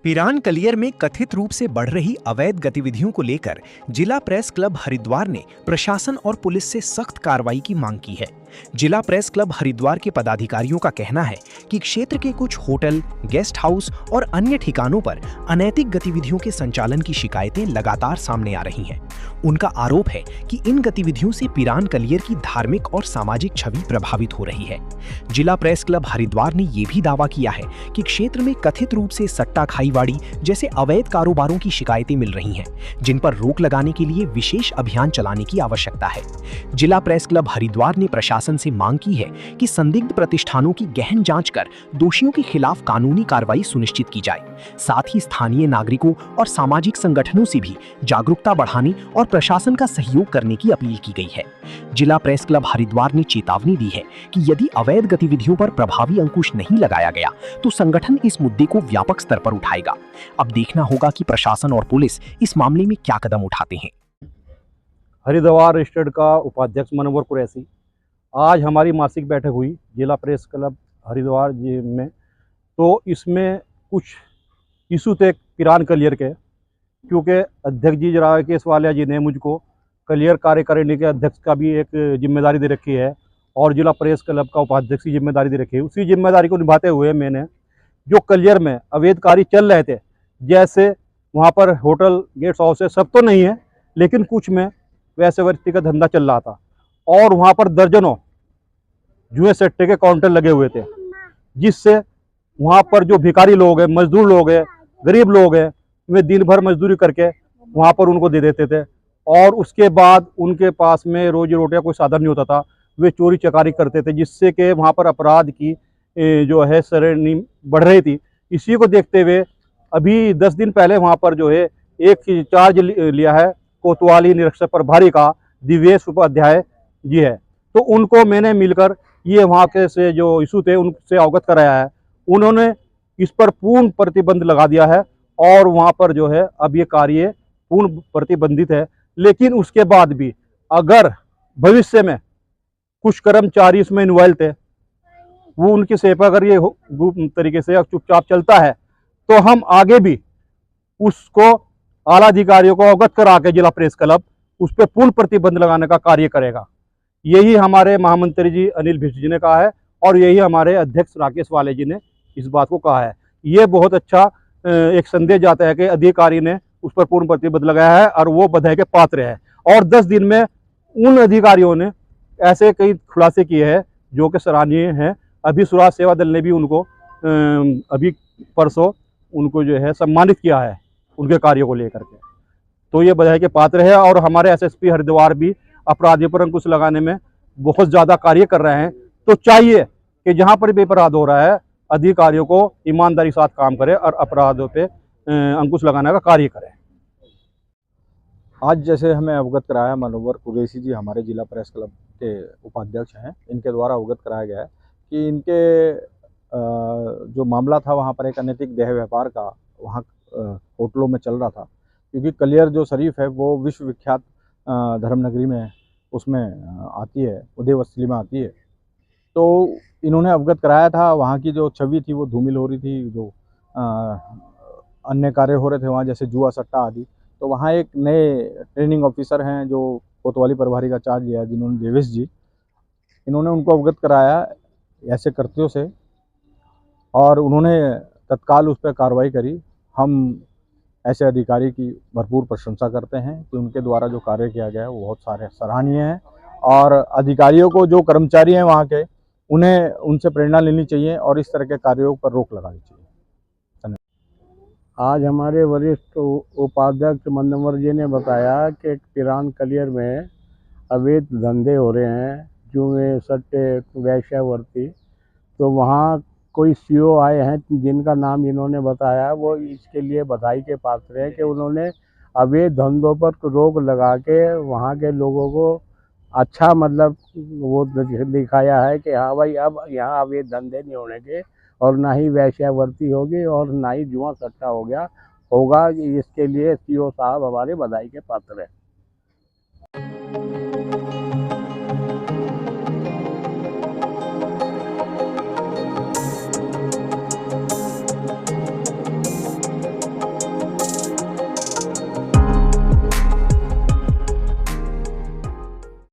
पिरान कलियर में कथित रूप से बढ़ रही अवैध गतिविधियों को लेकर जिला प्रेस क्लब हरिद्वार ने प्रशासन और पुलिस से सख्त कार्रवाई की मांग की है। जिला प्रेस क्लब हरिद्वार के पदाधिकारियों का कहना है कि क्षेत्र के कुछ होटल, गेस्ट हाउस और अन्य ठिकानों पर अनैतिक गतिविधियों के संचालन की शिकायतें लगातार सामने आ रही हैं। उनका आरोप है कि इन गतिविधियों से पिरान कलियर की धार्मिक और सामाजिक छवि प्रभावित हो रही है। जिला प्रेस क्लब हरिद्वार ने यह भी दावा किया है कि क्षेत्र में कथित रूप से सट्टा खाईवाड़ी जैसे अवैध कारोबारों की शिकायतें मिल रही हैं, जिन पर रोक लगाने के लिए विशेष अभियान चलाने की आवश्यकता है। जिला प्रेस क्लब हरिद्वार ने प्रशासन से मांग की है कि संदिग्ध प्रतिष्ठानों की गहन जांच कर दोषियों के खिलाफ कानूनी कार्रवाई सुनिश्चित की जाए। साथ ही स्थानीय नागरिकों और सामाजिक संगठनों से भी जागरूकता बढ़ाने और प्रशासन का सहयोग करने की अपील की गई है। जिला प्रेस क्लब हरिद्वार ने चेतावनी दी है कि यदि अवैध गतिविधियों पर प्रभावी अंकुश नहीं लगाया गया तो संगठन इस मुद्दे को व्यापक स्तर पर उठाएगा। अब देखना होगा कि प्रशासन और पुलिस इस मामले में क्या कदम उठाते हैं। हरिद्वार स्टेट का उपाध्यक्ष मनोहर कुरैशी, आज हमारी मासिक बैठक हुई जिला प्रेस क्लब हरिद्वार जी में। तो इसमें कुछ इशू थे पिरान कलियर के, क्योंकि अध्यक्ष जी राकेश वालिया जी ने मुझको कलियर कार्यकारिणी के अध्यक्ष का भी एक जिम्मेदारी दे रखी है और जिला प्रेस क्लब का उपाध्यक्ष की जिम्मेदारी दे रखी है। उसी जिम्मेदारी को निभाते हुए मैंने जो कलियर में अवैध कार्य चल रहे थे, जैसे वहाँ पर होटल, गेस्ट हाउस सब तो नहीं है, लेकिन कुछ में वैसे व्यक्ति का धंधा चल रहा था और वहाँ पर दर्जनों जुए सट्टे के काउंटर लगे हुए थे, जिससे वहाँ पर जो भिखारी लोग हैं, मजदूर लोग हैं, गरीब लोग हैं, वे दिन भर मजदूरी करके वहाँ पर उनको दे देते थे और उसके बाद उनके पास में रोजी रोटी का कोई साधन नहीं होता था। वे चोरी चकारी करते थे, जिससे कि वहाँ पर अपराध की जो है श्रेणी बढ़ रही थी। इसी को देखते हुए अभी 10 दिन पहले वहाँ पर जो है एक चार्ज लिया है कोतवाली निरीक्षक प्रभारी का दिवेश उपाध्याय जी है। तो उनको मैंने मिलकर ये वहाँ के से जो इशू थे उनसे अवगत कराया है। उन्होंने इस पर पूर्ण प्रतिबंध लगा दिया है और वहाँ पर जो है अब ये कार्य पूर्ण प्रतिबंधित है। लेकिन उसके बाद भी अगर भविष्य में कुछ कर्मचारी इसमें इन्वॉल्व थे, वो उनकी सेवा अगर ये तरीके से चुपचाप चलता है, तो हम आगे भी उसको आला अधिकारियों को अवगत करा के जिला प्रेस क्लब उस पर पूर्ण प्रतिबंध लगाने का कार्य करेगा। यही हमारे महामंत्री जी अनिल भिष्ट जी ने कहा है और यही हमारे अध्यक्ष राकेश वाले जी ने इस बात को कहा है। ये बहुत अच्छा एक संदेश जाता है कि अधिकारी ने उस पर पूर्ण प्रतिबंध लगाया है और वो बधाई के पात्र है। और 10 दिन में उन अधिकारियों ने ऐसे कई खुलासे किए हैं जो कि सराहनीय हैं। अभी सुराज सेवा दल ने भी उनको अभी परसों उनको जो है सम्मानित किया है उनके कार्यों को लेकर के। तो ये बधाई के पात्र है और हमारे एसएसपी हरिद्वार भी अपराधियों पर अंकुश लगाने में बहुत ज़्यादा कार्य कर रहे हैं। तो चाहिए कि जहाँ पर भी अपराध हो रहा है, अधिकारियों को ईमानदारी साथ काम करें और अपराधों पे अंकुश लगाने का कार्य करें। आज जैसे हमें अवगत कराया मनोहर कुरैशी जी, हमारे जिला प्रेस क्लब के उपाध्यक्ष हैं, इनके द्वारा अवगत कराया गया है कि इनके जो मामला था वहाँ पर एक अनैतिक देह व्यापार का वहाँ होटलों में चल रहा था। क्योंकि कलियर जो शरीफ है वो विश्व विख्यात धर्मनगरी में उसमें आती है, उदयवस्थली में आती है। तो इन्होंने अवगत कराया था, वहाँ की जो छवि थी वो धूमिल हो रही थी, जो अन्य कार्य हो रहे थे वहाँ, जैसे जुआ सट्टा आदि। तो वहाँ एक नए ट्रेनिंग ऑफिसर हैं जो कोतवाली प्रभारी का चार्ज लिया, जिन्होंने देवेश जी, इन्होंने उनको अवगत कराया ऐसे कृत्यों से और उन्होंने तत्काल उस पर कार्रवाई करी। हम ऐसे अधिकारी की भरपूर प्रशंसा करते हैं कि उनके द्वारा जो कार्य किया गया है वो बहुत सारे सराहनीय है और अधिकारियों को, जो कर्मचारी हैं वहाँ के, उन्हें उनसे प्रेरणा लेनी चाहिए और इस तरह के कार्यों पर रोक लगानी चाहिए। आज हमारे वरिष्ठ उपाध्यक्ष मनोहर जी ने बताया कि पिरान कलियर में अवैध धंधे हो रहे हैं, जुए सट्टे वैश्यावर्ती। तो वहाँ कोई सीओ आए हैं जिनका नाम इन्होंने बताया, वो इसके लिए बधाई के पात्र हैं कि उन्होंने अवैध धंधों पर रोक लगा के वहाँ के लोगों को अच्छा मतलब वो दिखाया है कि हाँ भाई अब यहाँ अवैध धंधे नहीं होने के और ना ही वैश्यावर्ती होगी और ना ही जुआ सट्टा होगा। इसके लिए सीओ साहब हमारे बधाई के पात्र हैं।